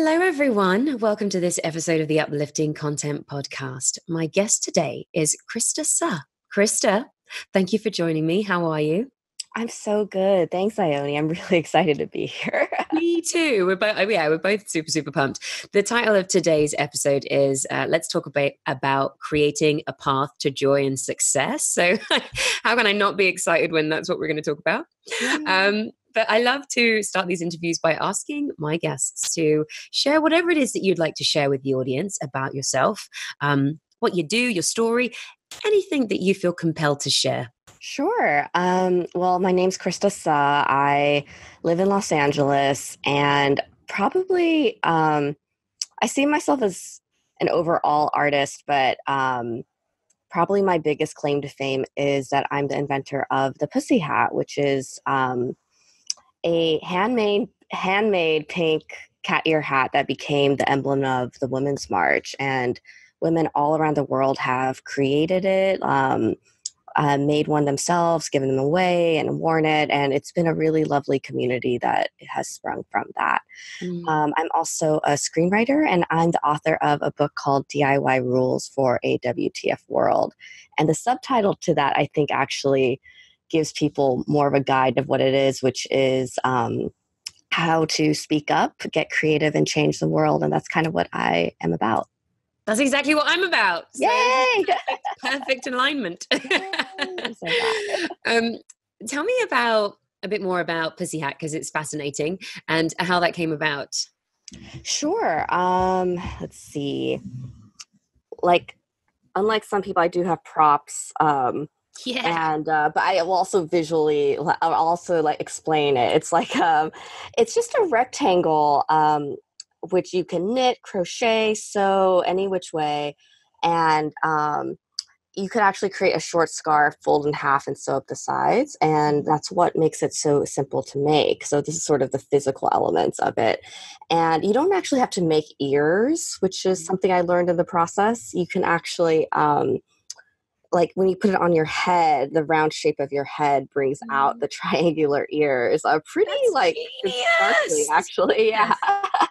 Hello, everyone. Welcome to this episode of the Uplifting Content podcast. My guest today is Krista Suh. Krista, thank you for joining me. How are you? I'm so good. Thanks, Ione. I'm really excited to be here. Me too. We're both super pumped. The title of today's episode is let's talk about creating a path to joy and success. So how can I not be excited when that's what we're going to talk about? Yeah. But I love to start these interviews by asking my guests to share whatever it is that you'd like to share with the audience about yourself, what you do, your story, anything that you feel compelled to share. Sure. Well, my name's Krista Suh. I live in Los Angeles, and probably I see myself as an overall artist, but probably my biggest claim to fame is that I'm the inventor of the pussy hat, which is a handmade pink cat ear hat that became the emblem of the Women's March. And women all around the world have created it, made one themselves, given them away, and worn it. And it's been a really lovely community that has sprung from that. I'm also a screenwriter, and I'm the author of a book called DIY Rules for a WTF World. And the subtitle to that, I think, actually gives people more of a guide of what it is, which is how to speak up, get creative, and change the world. And that's kind of what I am about. That's exactly what I'm about. So Yay! perfect alignment. Yay. Tell me a bit more about Pussy Hat, because it's fascinating, and how that came about. Sure. Let's see. Unlike some people, I do have props. And but I will also I'll also explain it. It's it's just a rectangle, which you can knit, crochet, sew any which way, and you could actually create a short scarf, fold in half, and sew up the sides, and that's what makes it so simple to make. So this is sort of the physical elements of it, and you don't actually have to make ears, which is something I learned in the process. You can actually when you put it on your head, the round shape of your head brings out the triangular ears. Pretty sparkly, actually. Yeah.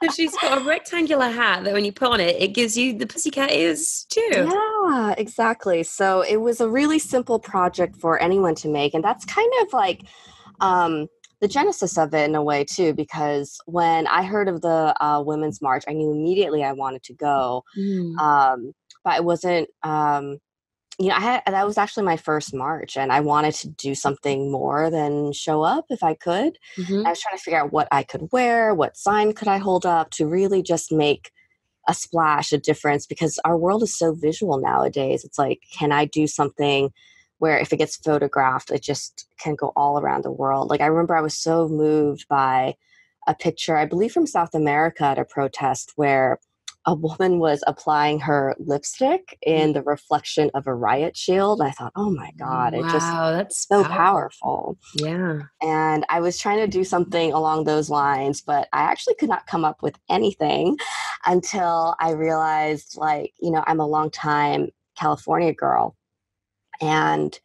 So she's got a rectangular hat that when you put on it, it gives you the pussycat ears too. Yeah, exactly. So it was a really simple project for anyone to make. And that's kind of the genesis of it in a way too, because when I heard of the Women's March, I knew immediately I wanted to go. But it wasn't... that was actually my first march, and I wanted to do something more than show up if I could. I was trying to figure out what I could wear, what sign could I hold up to really just make a splash, a difference, because our world is so visual nowadays. It's can I do something where if it gets photographed, it just can go all around the world? I remember I was so moved by a picture, I believe from South America, at a protest where a woman was applying her lipstick in the reflection of a riot shield. I thought, oh my God, that's so powerful. Yeah. And I was trying to do something along those lines, but I actually could not come up with anything until I realized, I'm a longtime California girl, and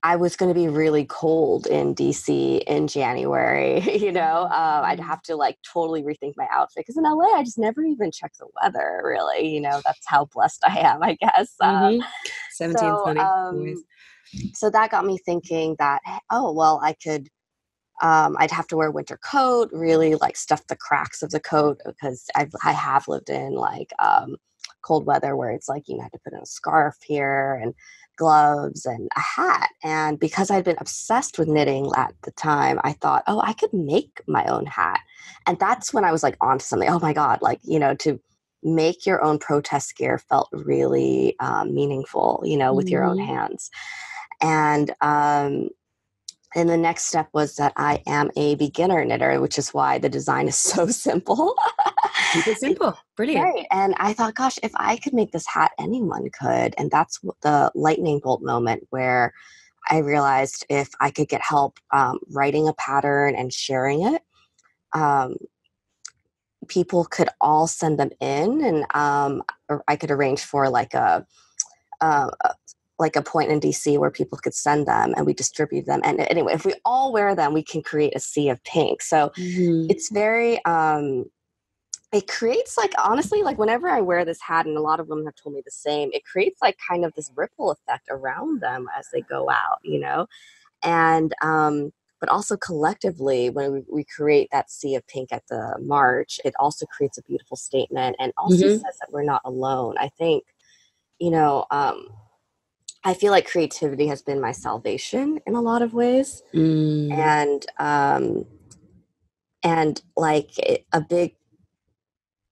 I was going to be really cold in DC in January. I'd have to totally rethink my outfit, because in LA, I just never even check the weather, really. That's how blessed I am, I guess. 17, 20. So that got me thinking that, I could, I'd have to wear a winter coat, really stuff the cracks of the coat, because I have lived in cold weather where it's you have to put in a scarf here and gloves and a hat. And because I'd been obsessed with knitting at the time, I thought, I could make my own hat. And that's when I was onto something. Oh my God, to make your own protest gear felt really meaningful, with your own hands. And the next step was that I am a beginner knitter, which is why the design is so simple. It's simple. Brilliant. Right. And I thought, gosh, if I could make this hat, anyone could. And that's the lightning bolt moment where I realized if I could get help writing a pattern and sharing it, people could all send them in, and or I could arrange for a point in DC where people could send them and we distribute them. And anyway, if we all wear them, we can create a sea of pink. So it's very, it creates like, honestly, like whenever I wear this hat, and a lot of women have told me the same, it creates like kind of this ripple effect around them as they go out, you know? And but also collectively, when we create that sea of pink at the march, it also creates a beautiful statement and also Mm-hmm. says that we're not alone. I think, you know, I feel like creativity has been my salvation in a lot of ways. Mm. And like a big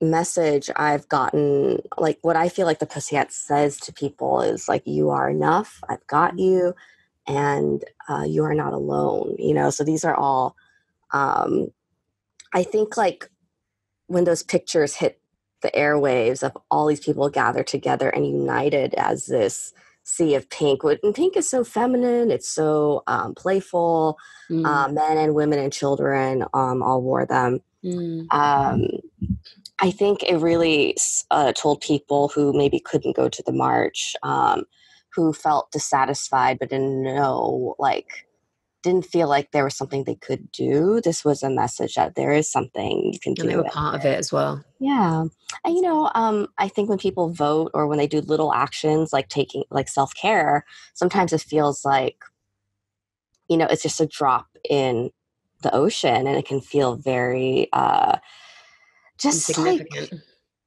message I've gotten, like what I feel like the Pussycat says to people is like, you are enough, I've got you, and you are not alone, you know? So these are all, I think like when those pictures hit the airwaves of all these people gathered together and united as this sea of pink, and pink is so feminine, it's so playful. Mm. Men and women and children all wore them. Mm. Um, I think it really told people who maybe couldn't go to the march, who felt dissatisfied but didn't know, like, didn't feel like there was something they could do. This was a message that there is something you can And they do. were part of it as well. Yeah. And, you know, I think when people vote or when they do little actions like taking, like self care, sometimes it feels like, you know, it's just a drop in the ocean, and it can feel very, just like, Insignificant.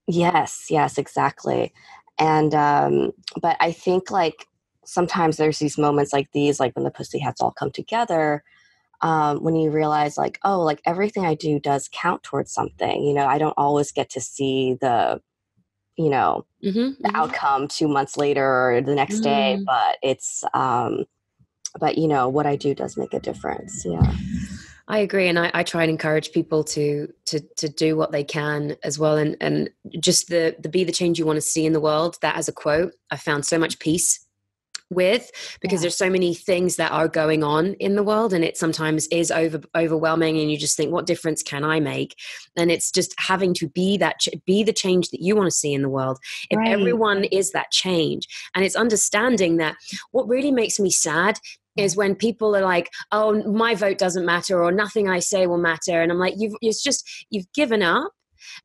yes, yes, exactly. And, but I think like sometimes there's these moments like these, like when the pussy hats all come together, when you realize like, oh, like everything I do does count towards something. You know, I don't always get to see the, you know, Mm-hmm, the mm-hmm. outcome 2 months later or the next day, Mm. but it's, but you know, what I do does make a difference. Yeah. I agree, and I try and encourage people to do what they can as well, and just the be the change you want to see in the world. That as a quote, I found so much peace with, because Yeah. there's so many things that are going on in the world, and it sometimes is overwhelming, and you just think, what difference can I make? And it's just having to be be the change that you want to see in the world. If Right. everyone is that change, and it's understanding that what really makes me sad is when people are like, oh, my vote doesn't matter, or nothing I say will matter, and I'm like, you've given up,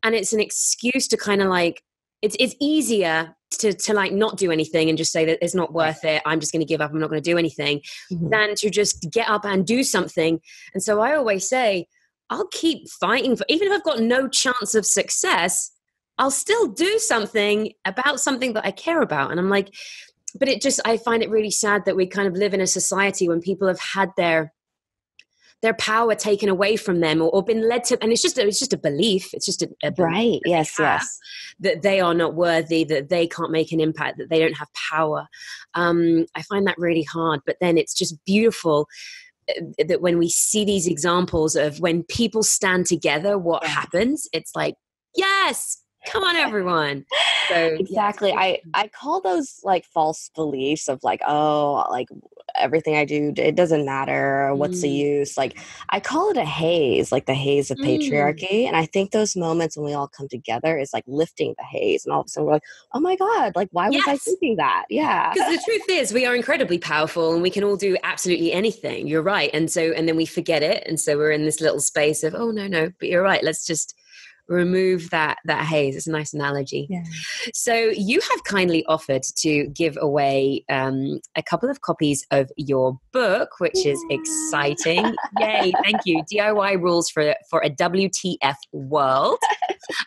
and it's an excuse to kind of like, it's easier to like not do anything and just say that it's not Right. worth it, I'm just going to give up, I'm not going to do anything, Mhm. than to just get up and do something. And so I always say, I'll keep fighting for, even if I've got no chance of success, I'll still do something about something that I care about. And I'm like, but it just, I find it really sad that we kind of live in a society when people have had their power taken away from them, or been led to, and it's just a belief, it's just a belief Right. that they Yes. have, Yes. that they are not worthy, that they can't make an impact, that they don't have power. I find that really hard, but then it's just beautiful that when we see these examples of when people stand together, what Yeah. happens. It's like, yes, come on everyone. So yeah, it's Exactly. beautiful. I call those like false beliefs of like, oh, like everything I do, it doesn't matter. What's the Mm, use? Like I call it a haze, like the haze of mm. patriarchy. And I think those moments when we all come together is like lifting the haze, and all of a sudden we're like, oh my God, like why was I Yes. thinking that? Yeah. Because the truth is, we are incredibly powerful and we can all do absolutely anything. You're right. And so, and then we forget it. And so we're in this little space of, oh, no, no, but you're right. Let's just remove that haze. It's a nice analogy. Yeah. So you have kindly offered to give away a couple of copies of your book, which is Yeah. exciting. Yay. Thank you. DIY rules for a WTF world.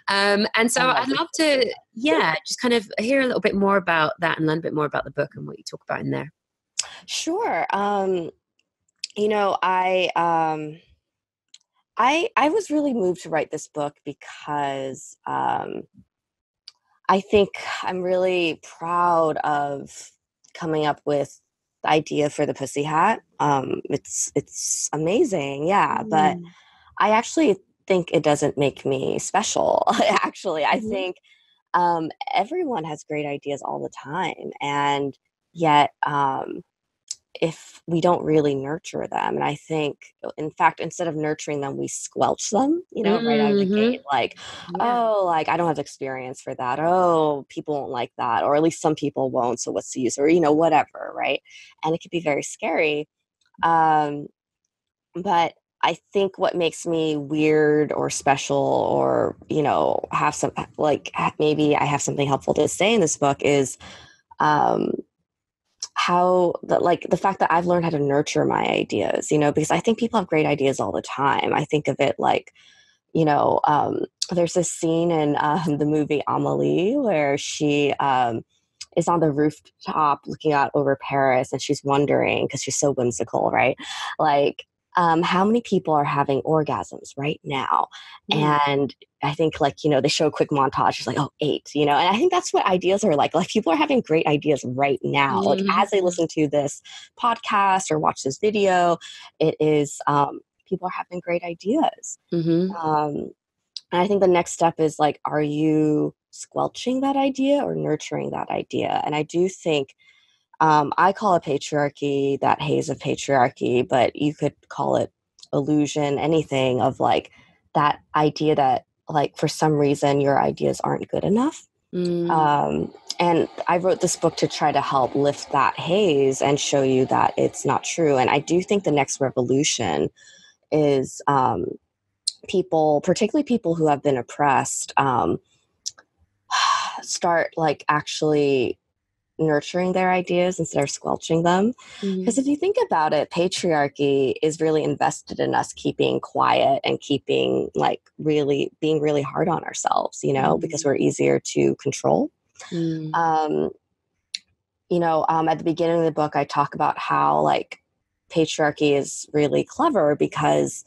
And I so love I'd this. love to, yeah, just kind of hear a little bit more about that and learn a bit more about the book and what you talk about in there. Sure. You know, I was really moved to write this book because I think I'm really proud of coming up with the idea for the pussy hat. It's amazing, yeah, but Mm. I actually think it doesn't make me special. Actually, I Mhm. think everyone has great ideas all the time, and yet if we don't really nurture them. And I think, in fact, instead of nurturing them, we squelch them, you know, right out of the gate. Mhm. Like, Yeah. oh, like, I don't have experience for that. Oh, people won't like that. Or at least some people won't. So what's the use? Or, you know, whatever. Right. And it could be very scary. Um, but I think what makes me weird or special, or, have some, like, maybe I have something helpful to say in this book is, um, how the fact that I've learned how to nurture my ideas, because I think people have great ideas all the time. I think of it like, you know, um, there's this scene in the movie Amelie where she is on the rooftop looking out over Paris, and she's wondering, because she's so whimsical, right? Like, how many people are having orgasms right now? Mm. And I think, like, they show a quick montage. She's like, oh, 8, and I think that's what ideas are like. Like, people are having great ideas right now. Like, as they Mhm. listen to this podcast or watch this video, it is, people are having great ideas. Mhm. Um, and I think the next step is like, are you squelching that idea or nurturing that idea? And I do think, I call it patriarchy, that haze of patriarchy, but you could call it illusion, anything of like that idea that, like, for some reason your ideas aren't good enough. Mm. And I wrote this book to try to help lift that haze and show you that it's not true. And I do think the next revolution is, people, particularly people who have been oppressed, start like actually nurturing their ideas instead of squelching them. Because Mhm. if you think about it, patriarchy is really invested in us keeping quiet and keeping, like, really being really hard on ourselves, because Mm. we're easier to control. Mm. Um, at the beginning of the book, I talk about how, like, patriarchy is really clever because,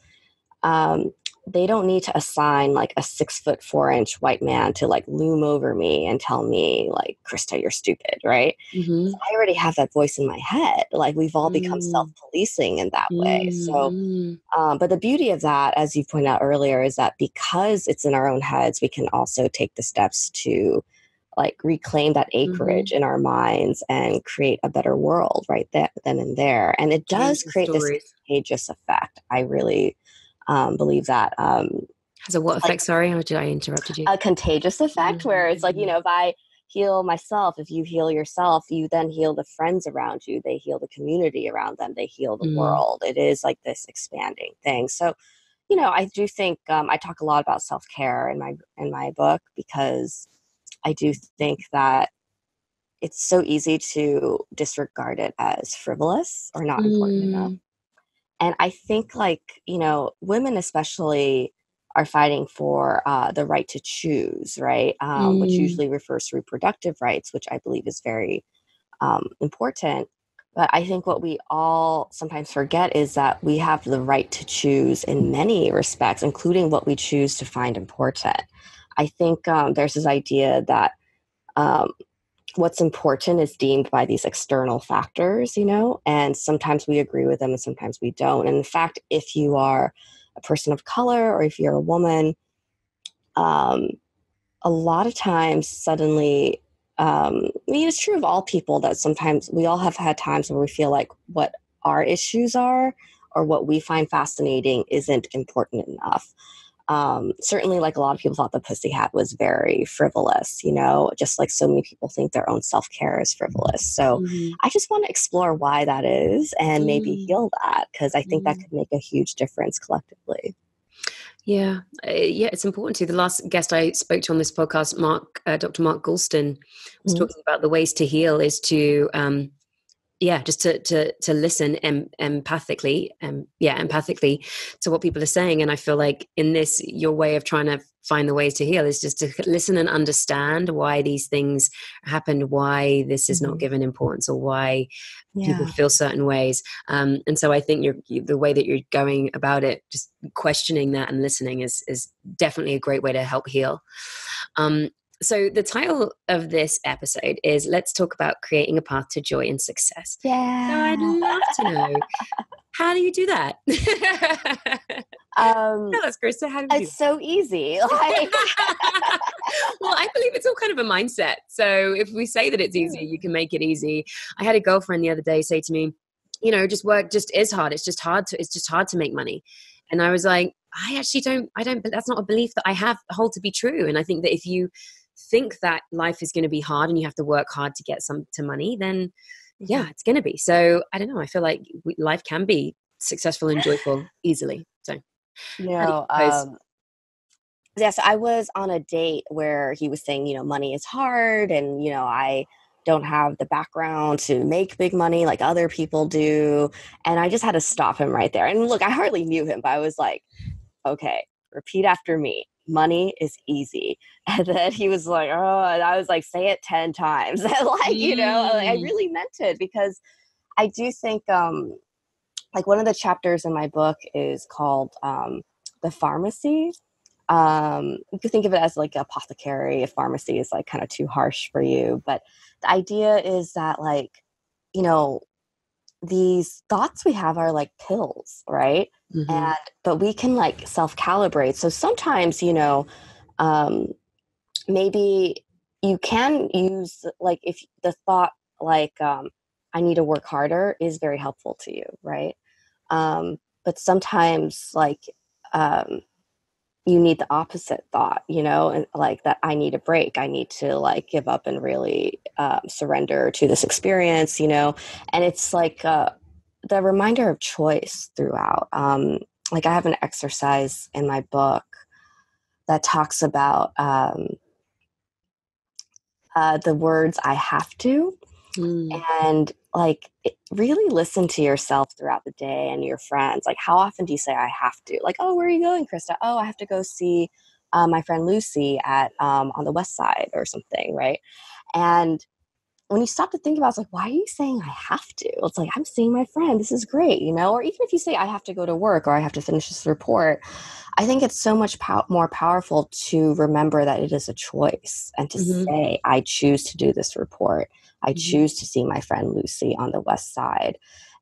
um, they don't need to assign like a 6'4" white man to like loom over me and tell me, like, Krista, you're stupid, right? Mhm. I already have that voice in my head. Like, we've all become Mm. self-policing in that way. So, Mm. but the beauty of that, as you pointed out earlier, is that because it's in our own heads, we can also take the steps to, like, reclaim that acreage Mhm. in our minds and create a better world right there, then and there. And it Change does the create this stories. contagious effect. I really believe that. Has a what Like, effect? Sorry, or did I interrupted you? a contagious effect where it's like, Mhm. if I heal myself, if you heal yourself, you then heal the friends around you, they heal the community around them, they heal the Mm. world. It is like this expanding thing. So, I do think, I talk a lot about self-care in my book, because I do think that it's so easy to disregard it as frivolous or not important enough. Mm. And I think, like, women especially are fighting for the right to choose, right? Which Mm. usually refers to reproductive rights, which I believe is very important. But I think what we all sometimes forget is that we have the right to choose in many respects, including what we choose to find important. I think there's this idea that, um, what's important is deemed by these external factors, and sometimes we agree with them and sometimes we don't. And in fact, if you are a person of color or if you're a woman, um, a lot of times suddenly, I mean, it's true of all people that sometimes we all have had times where we feel like what our issues are or what we find fascinating isn't important enough. Certainly, like, a lot of people thought the pussy hat was very frivolous, just like so many people think their own self-care is frivolous. So Mhm. I just want to explore why that is and maybe Mm. heal that, because I think that Mm. could make a huge difference collectively. Yeah, yeah, it's important to. The last guest I spoke to on this podcast, Dr. Mark Goulston, was Mhm. talking about the ways to heal is to yeah, just to listen empathically, empathically to what people are saying. And I feel like in this, your way of trying to find the ways to heal is just to listen and understand why these things happened, why this is not Mhm. given importance, or why people Yeah. feel certain ways. And so I think the way that you're going about it, just questioning that and listening, is definitely a great way to help heal. Um, so the title of this episode is Let's Talk About Creating a Path to Joy and Success. So I'd Yeah. love to know, how do you do that? um, Tell us, Krista, how do you do it's so easy. Like, that? Well, I believe it's all kind of a mindset. So if we say that it's easy, you can make it easy. I had a girlfriend the other day say to me, just work just is hard. It's just hard to make money. And I was like, that's not a belief that I hold to be true. And I think that if you think that life is going to be hard and you have to work hard to get some to money, then yeah, Mhm. it's going to be. So I don't know. I feel like life can be successful and joyful easily. You How do you know, propose? yeah, so I was on a date where he was saying, money is hard and, I don't have the background to make big money like other people do. And I just had to stop him right there. And look, I hardly knew him, but I was like, okay, repeat after me. Money is easy. And then he was like, oh, and I was like, say it 10 times. And I Mm. really meant it because I do think, like one of the chapters in my book is called The Pharmacy. You could think of it as like apothecary. A pharmacy is like kind of too harsh for you. But the idea is that like, you know, these thoughts we have are like pills, right? Hmm. And but we can like self-calibrate. So sometimes, um, maybe you can use like if the thought like I need to work harder is very helpful to you, right? But sometimes like um, you need the opposite thought, and like that I need a break. I need to like give up and really surrender to this experience, and it's like the reminder of choice throughout. Like I have an exercise in my book that talks about the words I have to. Mm. And like really listen to yourself throughout the day and your friends. Like how often do you say I have to? Like, oh, where are you going, Krista? Oh, I have to go see my friend Lucy at on the west side or something, right? And when you stop to think about it, it's like, why are you saying I have to? It's like, I'm seeing my friend. This is great, Or even if you say I have to go to work or I have to finish this report, I think it's so much more powerful to remember that it is a choice and to Hmm. say, I choose to do this report. I Hmm. choose to see my friend Lucy on the west side.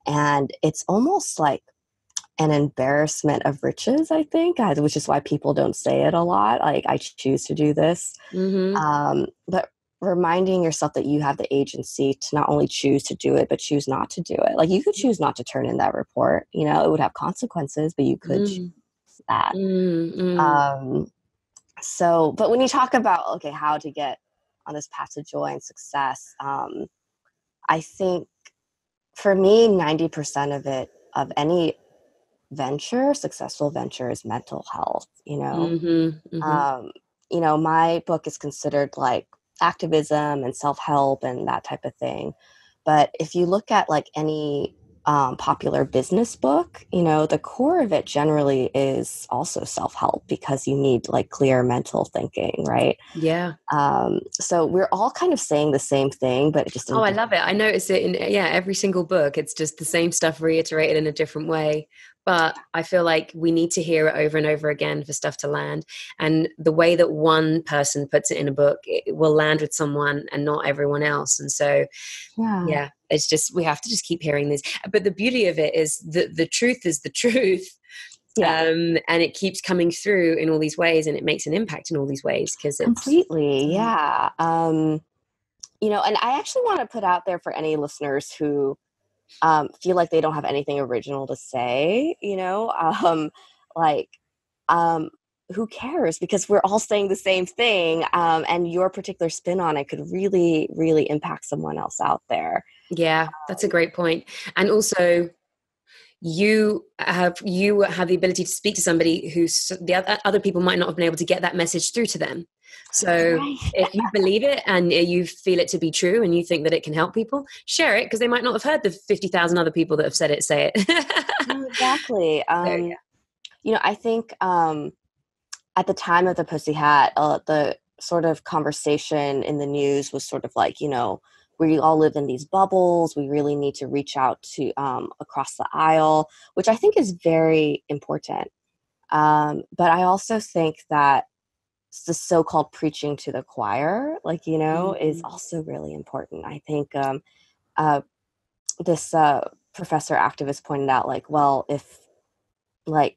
And it's almost like an embarrassment of riches, I think, which is why people don't say it a lot. Like, I choose to do this. Hmm. But reminding yourself that you have the agency to not only choose to do it, but choose not to do it. Like, you could choose not to turn in that report. It would have consequences, but you could choose Mm. that. Mm. Mm. Um, but when you talk about, okay, how to get on this path to joy and success, I think for me, 90% of any venture, successful venture, is mental health, Hmm. Hmm. Um, my book is considered like activism and self-help and that type of thing. But if you look at like any popular business book, the core of it generally is also self-help because you need like clear mental thinking, right? Yeah. So we're all kind of saying the same thing, but just Oh, in I love it. I notice it in, yeah, every single book. It's just the same stuff reiterated in a different way. But I feel like we need to hear it over and over again for stuff to land. And the way that one person puts it in a book, it will land with someone and not everyone else. And so, yeah, yeah, it's just, we have to just keep hearing these. But the beauty of it is that the truth is the truth. yeah. And it keeps coming through in all these ways and it makes an impact in all these ways because it's, Completely, yeah. And I actually want to put out there for any listeners who feel like they don't have anything original to say, like, um, who cares? Because we're all saying the same thing, and your particular spin on it could really, really impact someone else out there. yeah, that's a great point. And also, you have the ability to speak to somebody who's the other people might not have been able to get that message through to them. So Right. if you believe it and you feel it to be true and you think that it can help people, share it because they might not have heard the 50,000 other people that have said it say it. No, exactly. So yeah. I think at the time of the Pussy Hat, the sort of conversation in the news was sort of like, we all live in these bubbles. We really need to reach out to across the aisle, which I think is very important. But I also think that the so-called preaching to the choir, like, is Mhm. also really important. I think uh, this professor activist pointed out, like, well, if like,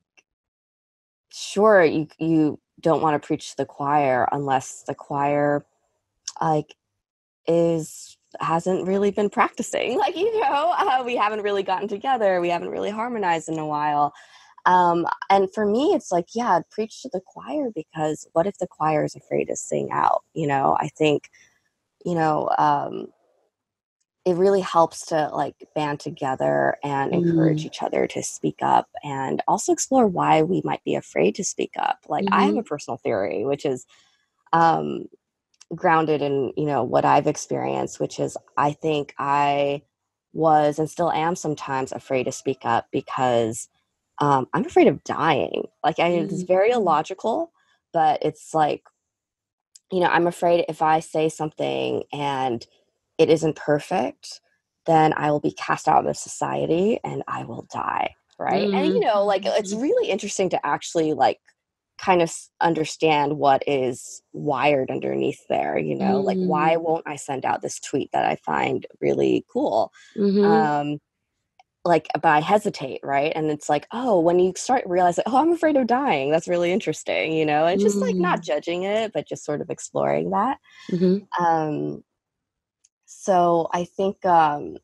sure, you don't want to preach to the choir unless the choir like is hasn't really been practicing, like, we haven't really gotten together, we haven't really harmonized in a while. And for me, it's like, yeah, preach to the choir, because what if the choir is afraid to sing out? I think, you know, um, it really helps to like band together and encourage Mm. each other to speak up and also explore why we might be afraid to speak up. Like I have a Mm-hmm. personal theory, which is um, grounded in, what I've experienced, which is I think I was and still am sometimes afraid to speak up because I'm afraid of dying. Like it's very illogical, but it's like, I'm afraid if I say something and it isn't perfect, then I will be cast out of society and I will die. Right. And, like it's Mm-hmm. really interesting to actually like kind of understand what is wired underneath there, like why won't I send out this tweet that I find really cool? Mm-hmm. Um, like, but I hesitate, right? And it's like, oh, when you start realizing, oh, I'm afraid of dying, that's really interesting, and just like not judging it, but just sort of exploring that. Mm-hmm. Um, so I think, to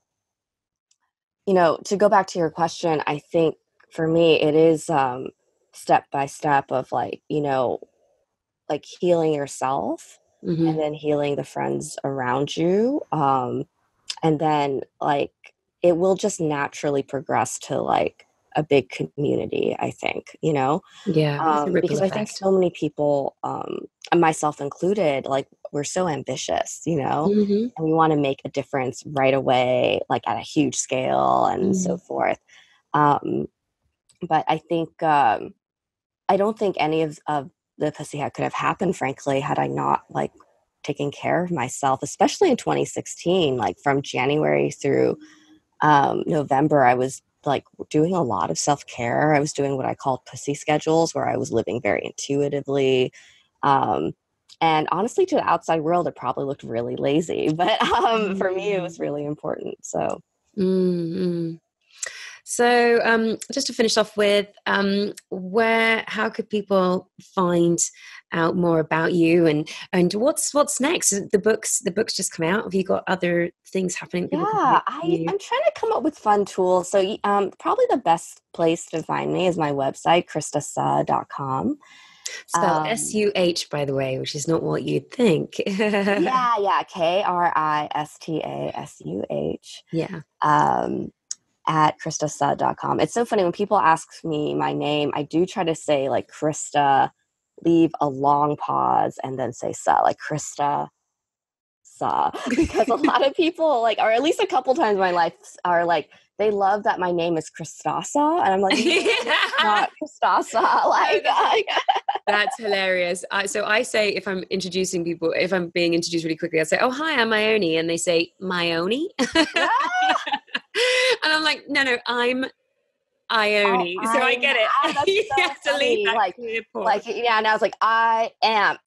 go back to your question, I think for me, it is step by step of like, like healing yourself and Mm-hmm. then healing the friends around you. And then like it will just naturally progress to like a big community, I think, Yeah, it's a ripple because I think effect. so many people, and myself included, like we're so ambitious, Mm-hmm. and we want to make a difference right away, like at a huge scale and so Mm. forth. Um, but I think I don't think any of the pussy hat could have happened, frankly, had I not like taken care of myself, especially in 2016, like from January through November, I was like doing a lot of self care. I was doing what I called pussy schedules, where I was living very intuitively. Um, and honestly, to the outside world, it probably looked really lazy, but for me, it was really important. So, Mm-hmm. So, just to finish off with, how could people find out more about you, and what's next? The books just come out. Have you got other things happening? People can yeah, connect with you. I'm trying to come up with fun tools. So, probably the best place to find me is my website, kristasuh.com. Spelled SUH, by the way, which is not what you'd think. Yeah, KRISTASUH. Yeah. Um, at kristasuh.com. It's so funny when people ask me my name, I do try to say like Krista, leave a long pause, and then say Suh, like Krista Suh, because a lot of people like, or at least a couple times in my life, are like they love that my name is Kristasa, and I'm like, no, it's not Kristasa. No, Like, that's hilarious. So I say, if I'm introducing people, if I'm being introduced really quickly, I say, "Oh, hi, I'm Ione," and they say, "Myone," and ah, I'm like, "No, I'm oh, Ione." So I I get it. know. That's You so have to leave funny. that clear pause. Like, yeah. And I was like, I am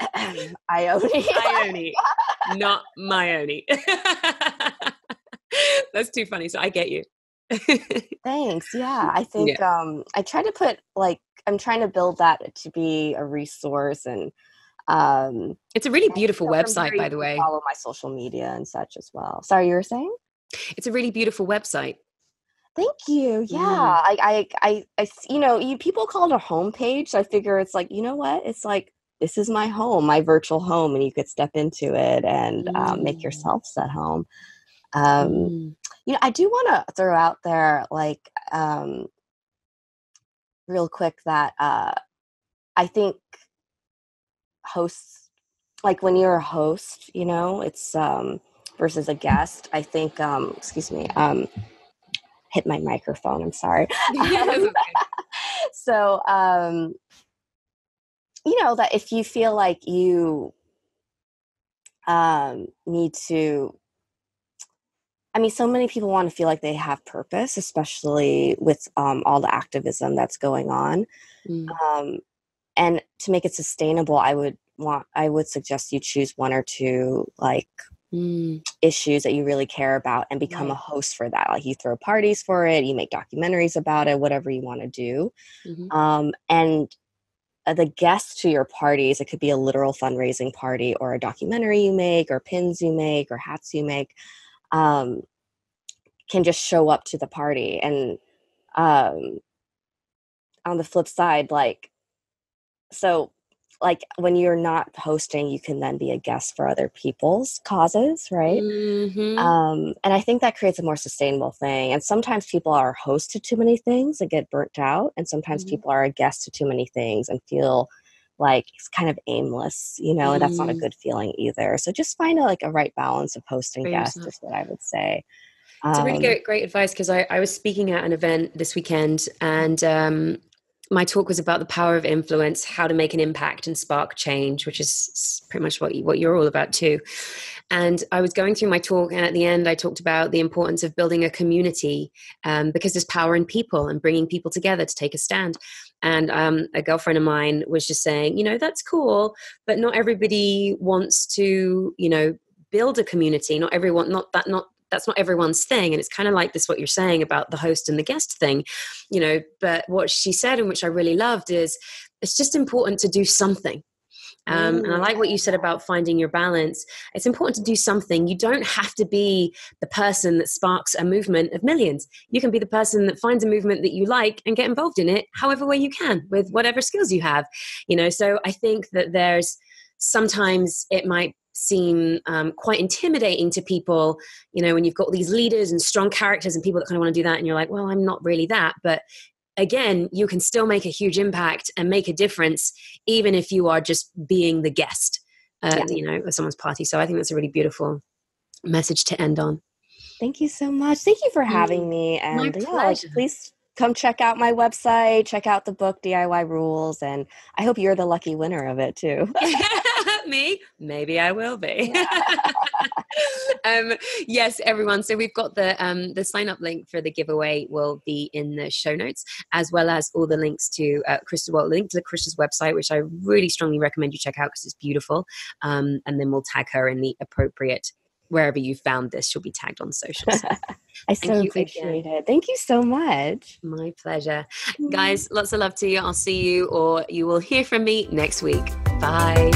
Ione. Ione, not Myone. That's too funny. So I get you. Thanks. Yeah. I Yeah. think I try to put like I'm trying to build that to be a resource um It's a really and beautiful from website, there you by the can way. follow my social media and such as well. Sorry, you were saying? It's a really beautiful website. Thank you. Yeah. Mm. You people call it a homepage. So I figure it's like, you know what? It's like this is my home, my virtual home, and you could step into it and make Mm. yourself at home. Um, Mm. I do want to throw out there, like, real quick, that I think hosts, like when you're a host, it's versus a guest. I think, excuse me, hit my microphone. I'm sorry. That's Um, okay. so, that if you feel like you need to, I mean, so many people want to feel like they have purpose, especially with all the activism that's going on. Mm. Um, and to make it sustainable, I would suggest you choose one or two like Mm. issues that you really care about and become a Right. host for that. Like you throw parties for it, you make documentaries about it, whatever you want to do. Hmm. And the guests to your parties, it could be a literal fundraising party or a documentary you make or pins you make or hats you make, um, can just show up to the party. And um, on the flip side, like, so like when you're not hosting, you can then be a guest for other people's causes, right? And I think that creates a more sustainable thing. And sometimes people are host to too many things and get burnt out. And sometimes people are a guest to too many things and feel like it's kind of aimless, and that's not a good feeling either. So just find a right balance of host and guest is what I would say. It's a really great advice, because I was speaking at an event this weekend, and my talk was about the power of influence, how to make an impact and spark change, which is pretty much what you're all about too. And I was going through my talk, and at the end I talked about the importance of building a community, because there's power in people and bringing people together to take a stand. And a girlfriend of mine was just saying, that's cool, but not everybody wants to, build a community. That's not everyone's thing. And it's kind of like this, what you're saying about the host and the guest thing, but what she said, and which I really loved, is it's just important to do something. And I like what you said about finding your balance. It's important to do something. You don't have to be the person that sparks a movement of millions. You can be the person that finds a movement that you like and get involved in it however way you can with whatever skills you have. So I think that there's sometimes it might seem quite intimidating to people, when you've got these leaders and strong characters and people that kind of want to do that, and you're like, well, I'm not really that. But again, you can still make a huge impact and make a difference, even if you are just being the guest, at someone's party. So I think that's a really beautiful message to end on. Thank you so much. Thank you for having me. And please come check out my website, check out the book DIY Rules, and I hope you're the lucky winner of it too. Me? Maybe I will be. Yes, everyone. So we've got the sign up link for the giveaway will be in the show notes, as well as all the links to link to Krista's website, which I really strongly recommend you check out because it's beautiful. And then we'll tag her in the appropriate, wherever you found this, she'll be tagged on socials. I so appreciate it. Thank you so much. My pleasure. Guys, lots of love to you. I'll see you, or you will hear from me next week. Bye.